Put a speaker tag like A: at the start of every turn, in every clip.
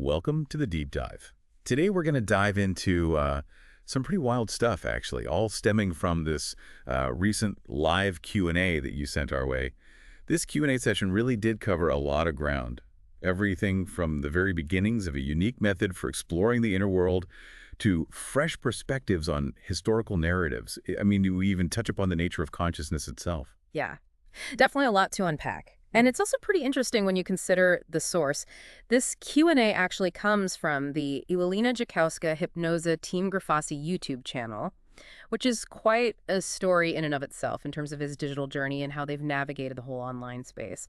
A: Welcome to the Deep Dive. Today we're going to dive into some pretty wild stuff, actually, all stemming from this recent live Q&A that you sent our way. This Q&A session really did cover a lot of ground. Everything from the very beginnings of a unique method for exploring the inner world to fresh perspectives on historical narratives. I mean, we even touch upon the nature of consciousness itself.
B: Yeah, definitely a lot to unpack. And it's also pretty interesting when you consider the source. This Q&A actually comes from the Ewelina Jakowska Hypnosis Team Grifasi YouTube channel, which is quite a story in and of itself in terms of his digital journey and how they've navigated the whole online space.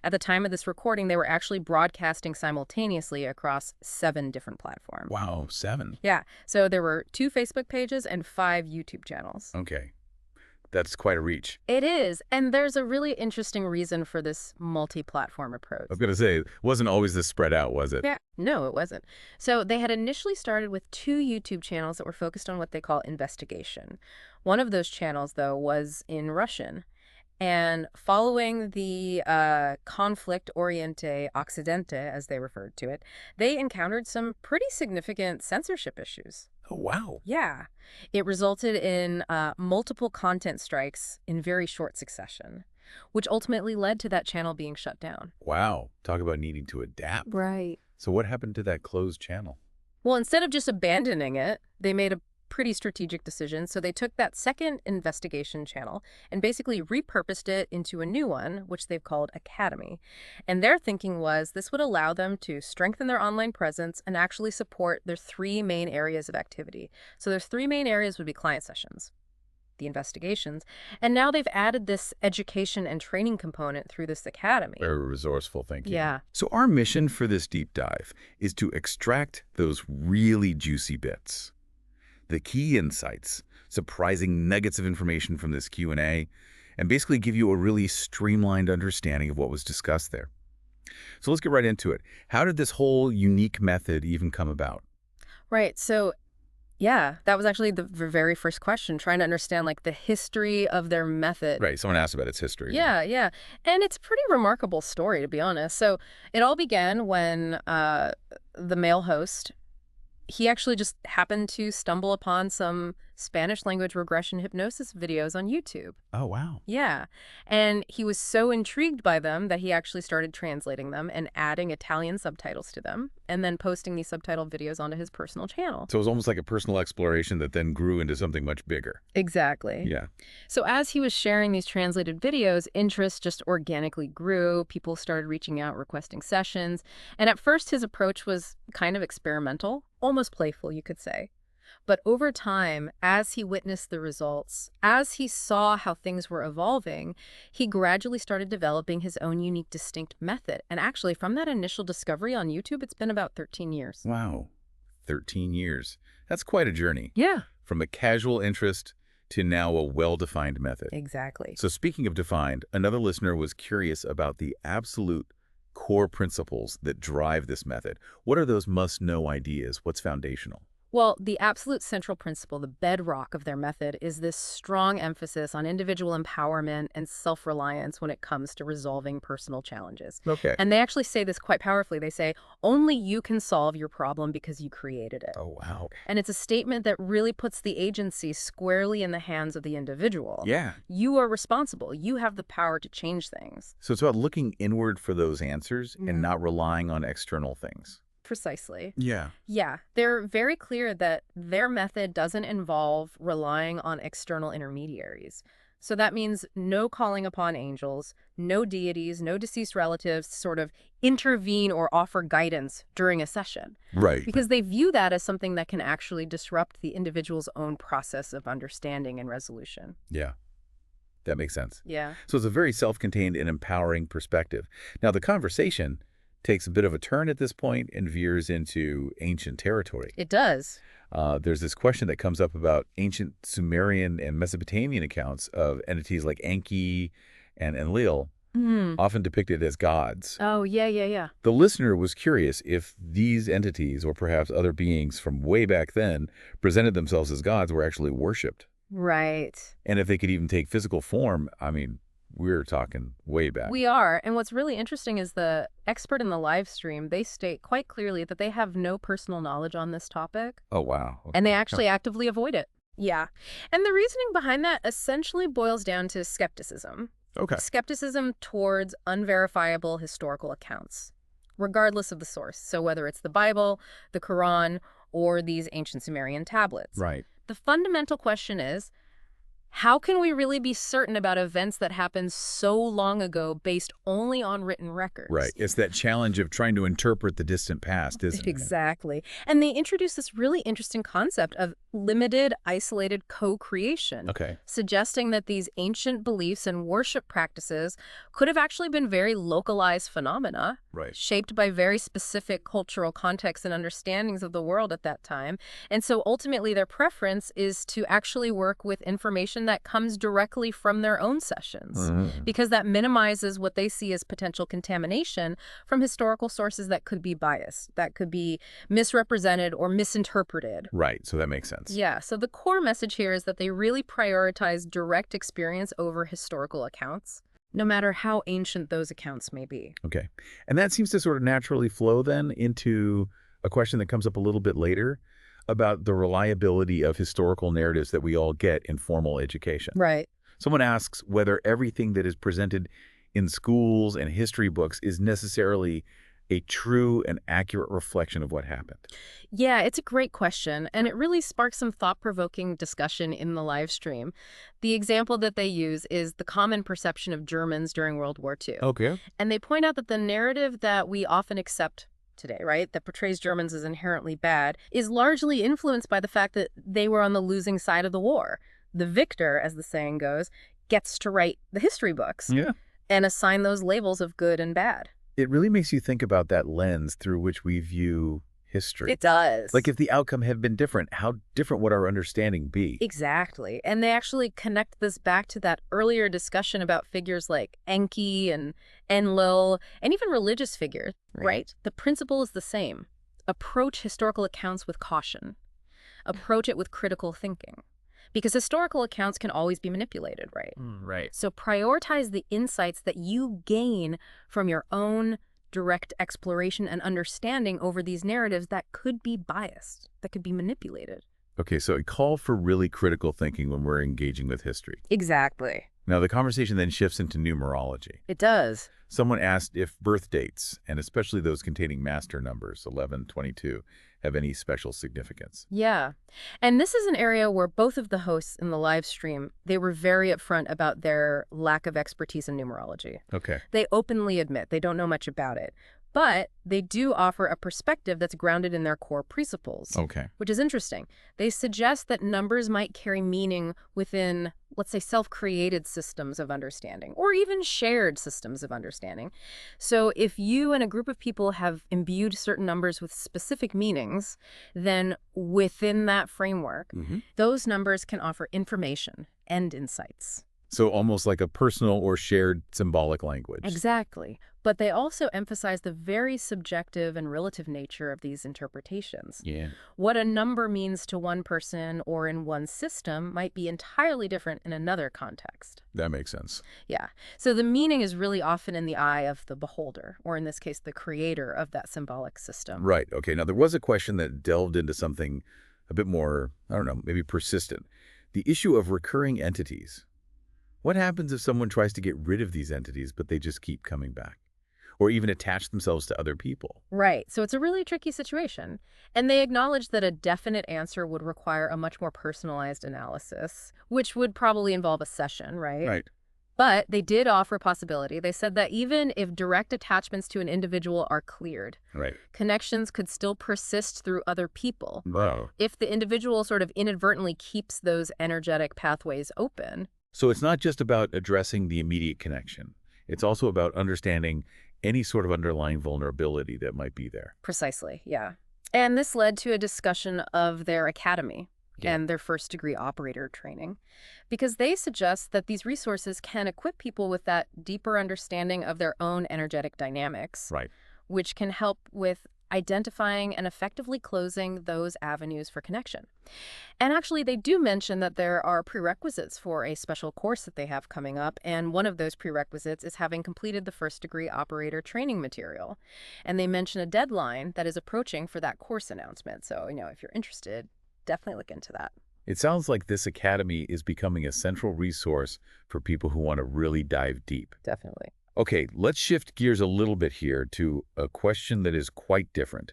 B: At the time of this recording, they were actually broadcasting simultaneously across 7 different platforms.
A: Wow, 7.
B: Yeah, so there were 2 Facebook pages and 5 YouTube channels.
A: Okay. That's quite a reach.
B: It is, and there's a really interesting reason for this multi-platform approach.
A: I was going to say, it wasn't always this spread out, was it?
B: Yeah, no, it wasn't. So they had initially started with 2 YouTube channels that were focused on what they call investigation. One of those channels, though, was in Russian. And following the conflict oriente Occidente, as they referred to it, they encountered some pretty significant censorship issues.
A: Oh, wow.
B: Yeah. It resulted in multiple content strikes in very short succession, which ultimately led to that channel being shut down.
A: Wow. Talk about needing to adapt.
B: Right.
A: So what happened to that closed channel?
B: Well, instead of just abandoning it, they made a pretty strategic decision. So they took that second investigation channel and basically repurposed it into a new one, which they've called Academy. And their thinking was this would allow them to strengthen their online presence and actually support their 3 main areas of activity. So their 3 main areas would be client sessions, the investigations, and now they've added this education and training component through this academy.
A: Very resourceful thinking.
B: Yeah.
A: So our mission for this deep dive is to extract those really juicy bits, the key insights, surprising nuggets of information from this Q&A, and basically give you a really streamlined understanding of what was discussed there. So let's get right into it. How did this whole unique method even come about?
B: Right. So yeah, that was actually the very first question, trying to understand like the history of their method.
A: Right. Someone asked about its history.
B: Yeah, yeah. And it's a pretty remarkable story, to be honest. So it all began when the male host, he actually just happened to stumble upon some Spanish language regression hypnosis videos on YouTube.
A: Oh, wow.
B: Yeah. And he was so intrigued by them that he actually started translating them and adding Italian subtitles to them and then posting these subtitled videos onto his personal channel.
A: So it was almost like a personal exploration that then grew into something much bigger.
B: Exactly.
A: Yeah.
B: So as he was sharing these translated videos, interest just organically grew. People started reaching out, requesting sessions. And at first his approach was kind of experimental, almost playful, you could say. But over time, as he witnessed the results, as he saw how things were evolving, he gradually started developing his own unique, distinct method. And actually, from that initial discovery on YouTube, it's been about 13 years.
A: Wow. 13 years. That's quite a journey.
B: Yeah.
A: From a casual interest to now a well-defined method.
B: Exactly.
A: So speaking of defined, another listener was curious about the absolute core principles that drive this method. What are those must-know ideas? What's foundational?
B: Well, the absolute central principle, the bedrock of their method, is this strong emphasis on individual empowerment and self-reliance when it comes to resolving personal challenges.
A: Okay.
B: And they actually say this quite powerfully. They say, only you can solve your problem because you created it.
A: Oh, wow.
B: And it's a statement that really puts the agency squarely in the hands of the individual.
A: Yeah.
B: You are responsible. You have the power to change things.
A: So it's about looking inward for those answers and not relying on external things.
B: Precisely.
A: Yeah.
B: Yeah, they're very clear that their method doesn't involve relying on external intermediaries. So that means no calling upon angels, no deities, no deceased relatives to sort of intervene or offer guidance during a session.
A: Right.
B: Because they view that as something that can actually disrupt the individual's own process of understanding and resolution.
A: Yeah. That makes sense.
B: Yeah.
A: So it's a very self-contained and empowering perspective. Now, the conversation takes a bit of a turn at this point and veers into ancient territory.
B: It does.
A: There's this question that comes up about ancient Sumerian and Mesopotamian accounts of entities like Enki and Enlil, often depicted as gods.
B: Oh, yeah.
A: The listener was curious if these entities, or perhaps other beings from way back then, presented themselves as gods, were actually worshipped.
B: Right.
A: And if they could even take physical form, I mean, we're talking way back.
B: We are. And what's really interesting is the expert in the live stream, they state quite clearly that they have no personal knowledge on this topic.
A: Oh, wow.
B: And they
A: Okay.
B: actually actively avoid it. Yeah. And the reasoning behind that essentially boils down to skepticism.
A: Okay.
B: Skepticism towards unverifiable historical accounts, regardless of the source. So whether it's the Bible, the Quran, or these ancient Sumerian tablets.
A: Right.
B: The fundamental question is, how can we really be certain about events that happened so long ago based only on written records?
A: Right. It's that challenge of trying to interpret the distant past, isn't it?
B: Exactly. And they introduce this really interesting concept of limited, isolated co-creation,
A: Okay.
B: suggesting that these ancient beliefs and worship practices could have actually been very localized phenomena,
A: Right.
B: shaped by very specific cultural contexts and understandings of the world at that time. And so ultimately their preference is to actually work with information that comes directly from their own sessions, because that minimizes what they see as potential contamination from historical sources that could be biased, that could be misrepresented or misinterpreted.
A: Right. So that makes sense.
B: Yeah, so the core message here is that they really prioritize direct experience over historical accounts, no matter how ancient those accounts may be.
A: Okay. And that seems to sort of naturally flow then into a question that comes up a little bit later about the reliability of historical narratives that we all get in formal education.
B: Right.
A: Someone asks whether everything that is presented in schools and history books is necessarily a true and accurate reflection of what happened.
B: Yeah, it's a great question, and it really sparks some thought-provoking discussion in the live stream. The example that they use is the common perception of Germans during World War II.
A: Okay.
B: And they point out that the narrative that we often accept today, right, that portrays Germans as inherently bad, is largely influenced by the fact that they were on the losing side of the war. The victor, as the saying goes, gets to write the history books
A: Yeah.
B: and assign those labels of good and bad.
A: It really makes you think about that lens through which we view history.
B: It does.
A: Like if the outcome had been different, how different would our understanding be?
B: Exactly. And they actually connect this back to that earlier discussion about figures like Enki and Enlil, and even religious figures, right? The principle is the same. Approach historical accounts with caution. Approach it with critical thinking. Because historical accounts can always be manipulated, right?
A: Right.
B: So prioritize the insights that you gain from your own direct exploration and understanding over these narratives that could be biased, that could be manipulated.
A: Okay, so a call for really critical thinking when we're engaging with history.
B: Exactly.
A: Now, the conversation then shifts into numerology.
B: It does.
A: Someone asked if birth dates, and especially those containing master numbers, 11, 22, have any special significance.
B: Yeah. And this is an area where both of the hosts in the live stream, they were very upfront about their lack of expertise in numerology.
A: Okay.
B: They openly admit they don't know much about it, but they do offer a perspective that's grounded in their core principles,
A: Okay.
B: which is interesting. They suggest that numbers might carry meaning within, let's say, self-created systems of understanding, or even shared systems of understanding. So if you and a group of people have imbued certain numbers with specific meanings, then within that framework, those numbers can offer information and insights.
A: So almost like a personal or shared symbolic language.
B: Exactly. But they also emphasize the very subjective and relative nature of these interpretations.
A: Yeah.
B: What a number means to one person or in one system might be entirely different in another context.
A: That makes sense.
B: Yeah. So the meaning is really often in the eye of the beholder, or in this case, the creator of that symbolic system.
A: Right. Okay. Now, there was a question that delved into something a bit more, I don't know, maybe persistent. The issue of recurring entities. What happens if someone tries to get rid of these entities, but they just keep coming back? Or even attach themselves to other people?
B: Right. So it's a really tricky situation. And they acknowledge that a definite answer would require a much more personalized analysis, which would probably involve a session, right?
A: Right.
B: But they did offer a possibility. They said that even if direct attachments to an individual are cleared,
A: Right.
B: connections could still persist through other people.
A: Wow.
B: If the individual sort of inadvertently keeps those energetic pathways open.
A: So it's not just about addressing the immediate connection. It's also about understanding any sort of underlying vulnerability that might be there.
B: Precisely, yeah. And this led to a discussion of their academy and their first-degree operator training, because they suggest that these resources can equip people with that deeper understanding of their own energetic dynamics,
A: Right.
B: which can help with identifying and effectively closing those avenues for connection. And actually, they do mention that there are prerequisites for a special course that they have coming up, and one of those prerequisites is having completed the first-degree operator training material. And they mention a deadline that is approaching for that course announcement. So, if you're interested, definitely look into that.
A: It sounds like this academy is becoming a central resource for people who want to really dive deep.
B: Definitely.
A: Okay, let's shift gears a little bit here to a question that is quite different.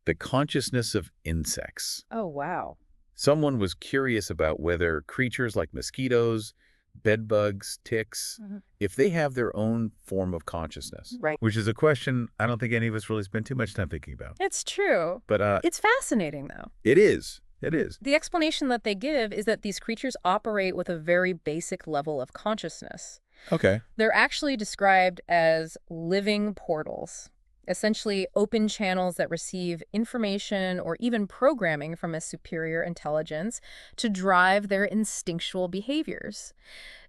A: The consciousness of insects.
B: Oh, wow.
A: Someone was curious about whether creatures like mosquitoes, bedbugs, ticks, if they have their own form of consciousness.
B: Right.
A: Which is a question I don't think any of us really spend too much time thinking about.
B: It's true.
A: But
B: It's fascinating, though.
A: it is. It is.
B: The explanation that they give is that these creatures operate with a very basic level of consciousness.
A: Okay.
B: They're actually described as living portals, essentially open channels that receive information or even programming from a superior intelligence to drive their instinctual behaviors.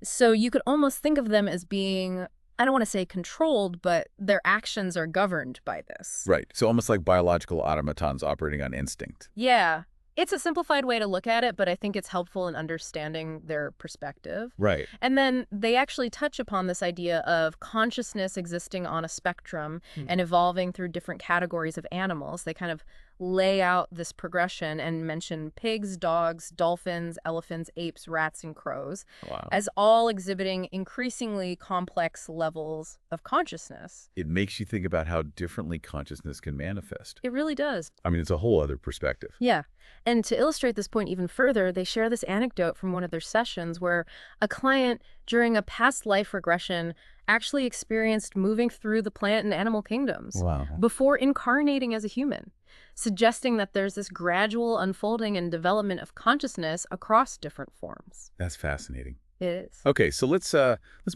B: So you could almost think of them as being, I don't want to say controlled, but their actions are governed by this.
A: Right. So almost like biological automatons operating on instinct.
B: Yeah. It's a simplified way to look at it, but I think it's helpful in understanding their perspective.
A: Right.
B: And then they actually touch upon this idea of consciousness existing on a spectrum and evolving through different categories of animals. They kind of lay out this progression and mention pigs, dogs, dolphins, elephants, apes, rats, and crows
A: Wow.
B: as all exhibiting increasingly complex levels of consciousness.
A: It makes you think about how differently consciousness can manifest.
B: It really does.
A: I mean, it's a whole other perspective.
B: Yeah. And to illustrate this point even further, they share this anecdote from one of their sessions where a client during a past life regression actually experienced moving through the plant and animal kingdoms
A: Wow.
B: before incarnating as a human, suggesting that there's this gradual unfolding and development of consciousness across different forms.
A: That's fascinating.
B: It is.
A: Okay, so let's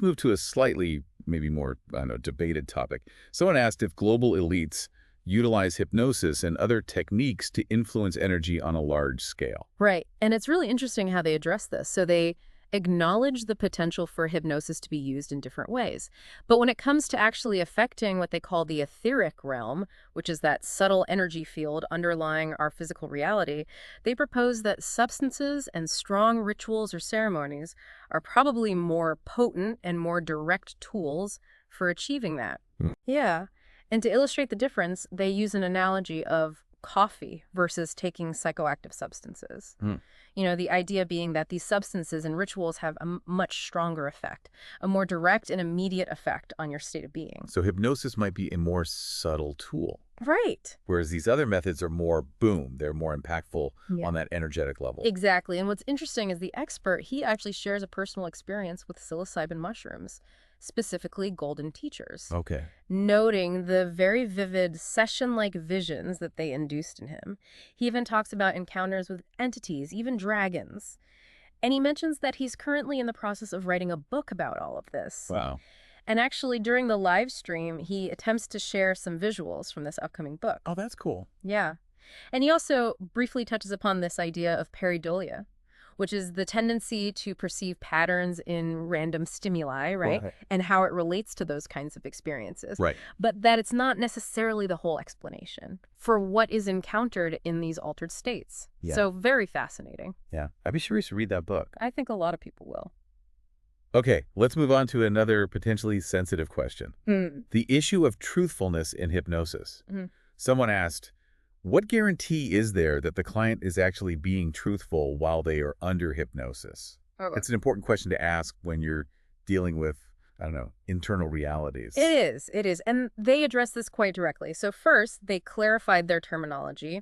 A: move to a slightly, maybe more, I don't know, debated topic. Someone asked if global elites utilize hypnosis and other techniques to influence energy on a large scale.
B: Right. And it's really interesting how they address this. So they acknowledge the potential for hypnosis to be used in different ways. But when it comes to actually affecting what they call the etheric realm, which is that subtle energy field underlying our physical reality, they propose that substances and strong rituals or ceremonies are probably more potent and more direct tools for achieving that. Yeah. And to illustrate the difference, they use an analogy of coffee versus taking psychoactive substances. The idea being that these substances and rituals have a much stronger effect, a more direct and immediate effect on your state of being.
A: So hypnosis might be a more subtle tool.
B: Right.
A: Whereas these other methods are more boom, they're more impactful on that energetic level.
B: Exactly. And what's interesting is the expert, he actually shares a personal experience with psilocybin mushrooms, specifically golden teachers.
A: Okay.
B: Noting the very vivid session-like visions that they induced in him. He even talks about encounters with entities, even dragons. And he mentions that he's currently in the process of writing a book about all of this.
A: Wow.
B: And actually, during the live stream, he attempts to share some visuals from this upcoming book.
A: Oh, that's cool.
B: Yeah. And he also briefly touches upon this idea of pareidolia, which is the tendency to perceive patterns in random stimuli, right? And how it relates to those kinds of experiences.
A: Right.
B: But that it's not necessarily the whole explanation for what is encountered in these altered states.
A: Yeah.
B: So very fascinating.
A: Yeah. I'd be curious to read that book.
B: I think a lot of people will.
A: Okay, let's move on to another potentially sensitive question. The issue of truthfulness in hypnosis. Someone asked, what guarantee is there that the client is actually being truthful while they are under hypnosis? It's an important question to ask when you're dealing with, I don't know, internal realities.
B: It is. And they address this quite directly. So first, they clarified their terminology.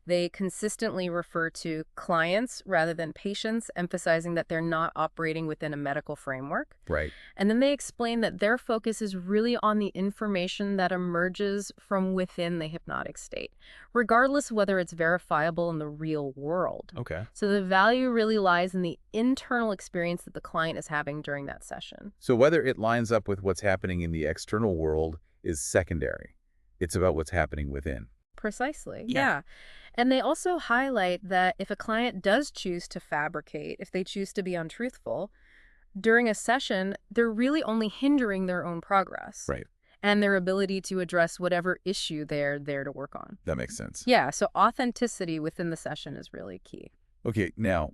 B: They consistently refer to clients rather than patients, emphasizing that they're not operating within a medical framework.
A: Right.
B: And then they explain that their focus is really on the information that emerges from within the hypnotic state, regardless of whether it's verifiable in the real world.
A: Okay.
B: So the value really lies in the internal experience that the client is having during that session.
A: So whether it lines up with what's happening in the external world is secondary. It's about what's happening within.
B: Precisely.
A: Yeah.
B: Yeah. And they also highlight that if a client does choose to fabricate, if they choose to be untruthful, during a session, they're really only hindering their own progress.
A: Right.
B: and their ability to address whatever issue they're there to work on.
A: That makes sense.
B: Yeah, so authenticity within the session is really key.
A: Okay, now,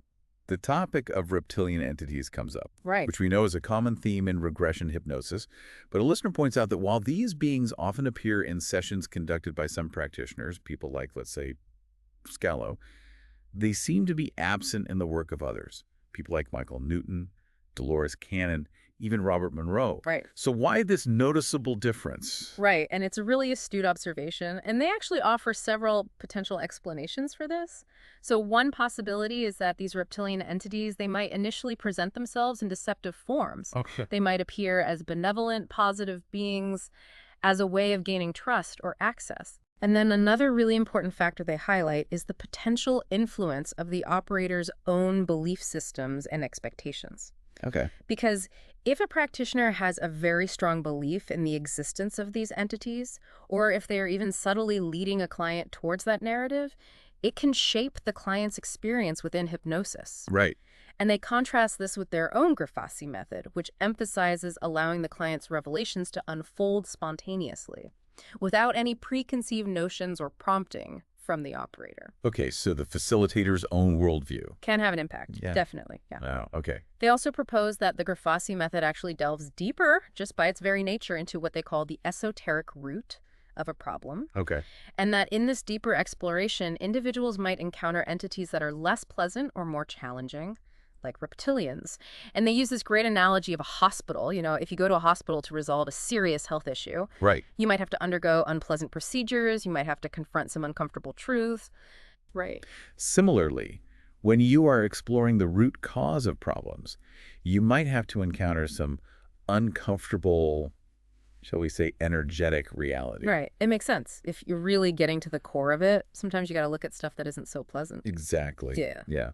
A: the topic of reptilian entities comes up,
B: Right.
A: which we know is a common theme in regression hypnosis. But a listener points out that while these beings often appear in sessions conducted by some practitioners, people like, let's say, Scalo, they seem to be absent in the work of others. People like Michael Newton, Dolores Cannon, even Robert Monroe.
B: Right.
A: So why this noticeable difference?
B: Right, and it's a really astute observation, and they actually offer several potential explanations for this. So one possibility is that these reptilian entities, they might initially present themselves in deceptive forms.
A: Okay.
B: They might appear as benevolent, positive beings as a way of gaining trust or access. And then another really important factor they highlight is the potential influence of the operator's own belief systems and expectations.
A: Okay.
B: Because if a practitioner has a very strong belief in the existence of these entities, or if they are even subtly leading a client towards that narrative, it can shape the client's experience within hypnosis.
A: Right.
B: And they contrast this with their own Grifasi method, which emphasizes allowing the client's revelations to unfold spontaneously, without any preconceived notions or prompting from the operator.
A: Okay, so the facilitator's own worldview.
B: Can have an impact,
A: Yeah.
B: definitely, yeah.
A: Wow, okay.
B: They also propose that the Grifasi method actually delves deeper, just by its very nature, into what they call the esoteric root of a problem,
A: Okay.
B: and that in this deeper exploration, individuals might encounter entities that are less pleasant or more challenging, like reptilians. And they use this great analogy of a hospital. You know, if you go to a hospital to resolve a serious health issue,
A: Right.
B: you might have to undergo unpleasant procedures, you might have to confront some uncomfortable truths. Right.
A: Similarly, when you are exploring the root cause of problems, you might have to encounter some uncomfortable, shall we say, energetic reality.
B: Right. It makes sense. If you're really getting to the core of it, sometimes you got to look at stuff that isn't so pleasant.
A: Exactly.
B: Yeah.
A: Yeah.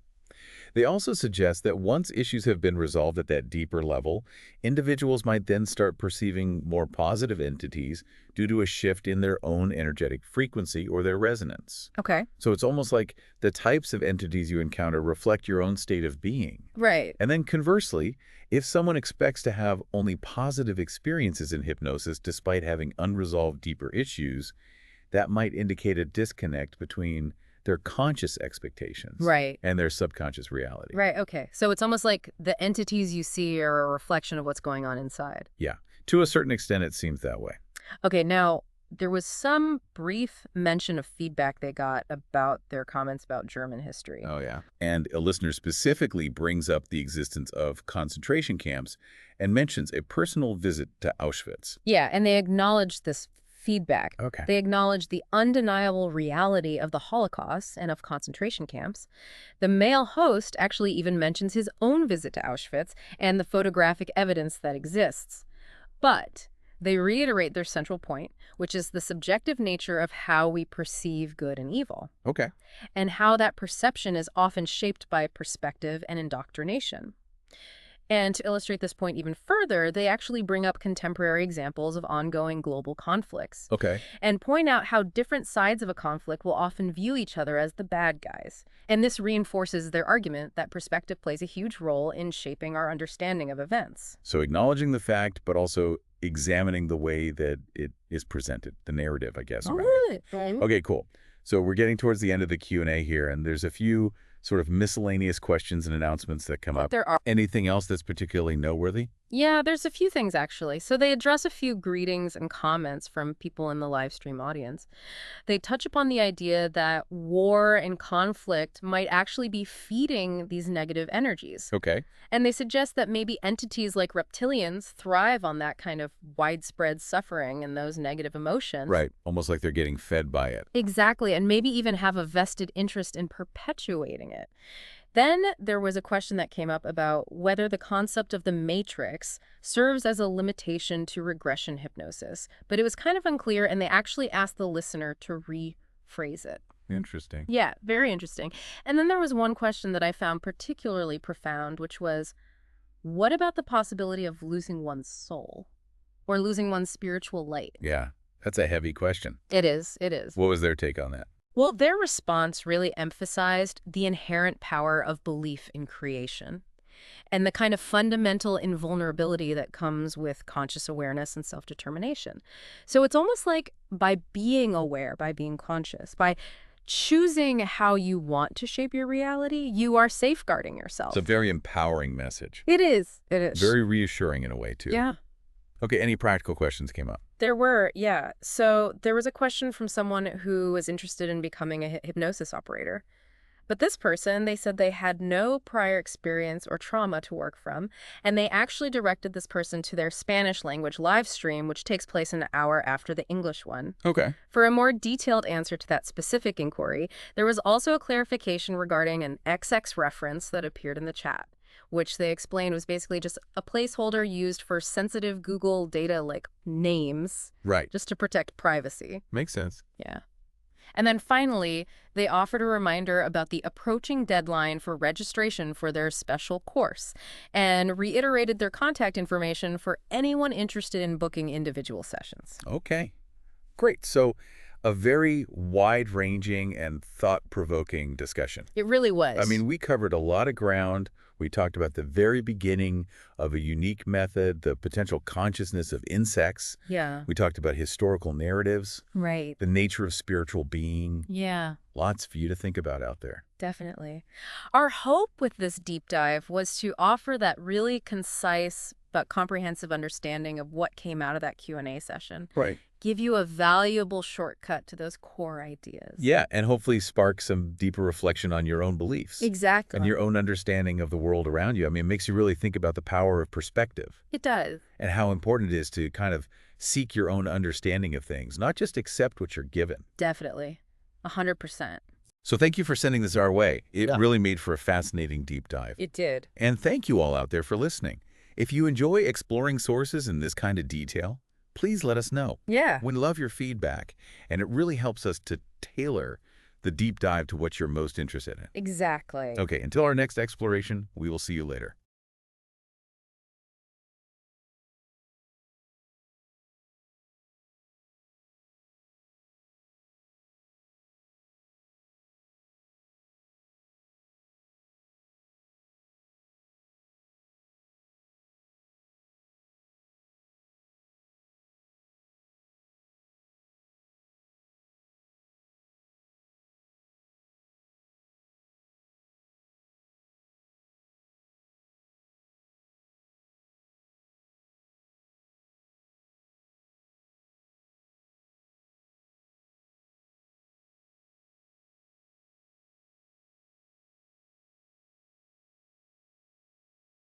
A: They also suggest that once issues have been resolved at that deeper level, individuals might then start perceiving more positive entities due to a shift in their own energetic frequency or their resonance.
B: Okay.
A: So it's almost like the types of entities you encounter reflect your own state of being.
B: Right.
A: And then conversely, if someone expects to have only positive experiences in hypnosis despite having unresolved deeper issues, that might indicate a disconnect between their conscious expectations
B: Right.
A: and their subconscious reality.
B: Right. Okay. So it's almost like the entities you see are a reflection of what's going on inside.
A: Yeah. To a certain extent, it seems that way.
B: Okay. Now, there was some brief mention of feedback they got about their comments about German history.
A: Oh, yeah. And a listener specifically brings up the existence of concentration camps and mentions a personal visit to Auschwitz.
B: Yeah. And they acknowledged this feedback.
A: Okay.
B: They acknowledge the undeniable reality of the Holocaust and of concentration camps. The male host actually even mentions his own visit to Auschwitz and the photographic evidence that exists. But they reiterate their central point, which is the subjective nature of how we perceive good and evil,
A: Okay.
B: and how that perception is often shaped by perspective and indoctrination. And to illustrate this point even further, they actually bring up contemporary examples of ongoing global conflicts
A: Okay.
B: and point out how different sides of a conflict will often view each other as the bad guys. And this reinforces their argument that perspective plays a huge role in shaping our understanding of events.
A: So acknowledging the fact, but also examining the way that it is presented, the narrative, I guess. around it. Okay, cool. So we're getting towards the end of the Q&A here, and there's a few sort of miscellaneous questions and announcements that come up.
B: There are.
A: Anything else that's particularly noteworthy?
B: Yeah, there's a few things actually. So they address a few greetings and comments from people in the live stream audience. They touch upon the idea that war and conflict might actually be feeding these negative energies.
A: Okay.
B: And they suggest that maybe entities like reptilians thrive on that kind of widespread suffering and those negative emotions.
A: Right. Almost like they're getting fed by it.
B: Exactly, and maybe even have a vested interest in perpetuating it. Then there was a question that came up about whether the concept of the matrix serves as a limitation to regression hypnosis, but it was kind of unclear, and they actually asked the listener to rephrase it.
A: Interesting.
B: Yeah, very interesting. And then there was one question that I found particularly profound, which was, what about the possibility of losing one's soul or losing one's spiritual light?
A: Yeah. That's a heavy question.
B: It is. It is.
A: What was their take on that?
B: Well, their response really emphasized the inherent power of belief in creation. and the kind of fundamental invulnerability that comes with conscious awareness and self-determination. So it's almost like by being aware, by being conscious, by choosing how you want to shape your reality, you are safeguarding
A: It's a
B: yourself.
A: very empowering message.
B: It is. It is.
A: Very reassuring in a way, too.
B: Yeah.
A: Okay, any practical questions came up?
B: There were, yeah. So there was a question from someone who was interested in becoming a hypnosis operator. But this person, they said they had no prior experience or trauma to work from, and they actually directed this person to their Spanish language live stream, which takes place an hour after the English one.
A: Okay.
B: For a more detailed answer to that specific inquiry, there was also a clarification regarding an XX reference that appeared in the chat, which they explained was basically just a placeholder used for sensitive Google data like names,
A: Right.
B: just to protect privacy.
A: Makes sense.
B: Yeah. And then finally, they offered a reminder about the approaching deadline for registration for their special course and reiterated their contact information for anyone interested in booking individual sessions.
A: Okay. Great. So a very wide-ranging and thought-provoking discussion.
B: It really was.
A: I mean, we covered a lot of ground. We talked about the very beginning of a unique method, the potential consciousness of insects.
B: Yeah.
A: We talked about historical narratives,
B: Right.
A: the nature of spiritual being.
B: Yeah.
A: Lots for you to think about out there.
B: Definitely. Our hope with this deep dive was to offer that really concise but comprehensive understanding of what came out of that Q&A session.
A: Right.
B: Give you a valuable shortcut to those core ideas.
A: Yeah, and hopefully spark some deeper reflection on your own beliefs.
B: Exactly.
A: And your own understanding of the world around you. I mean, it makes you really think about the power of perspective
B: It does.
A: and how important it is to kind of seek your own understanding of things, not just accept what you're given.
B: Definitely. 100%.
A: So thank you for sending this our way. It
B: Yeah.
A: really made for a fascinating deep dive.
B: It did.
A: And thank you all out there for listening. If you enjoy exploring sources in this kind of detail, please let us know.
B: Yeah.
A: We love your feedback, and it really helps us to tailor the deep dive to what you're most interested in.
B: Exactly.
A: Okay, until our next exploration, we will see you later.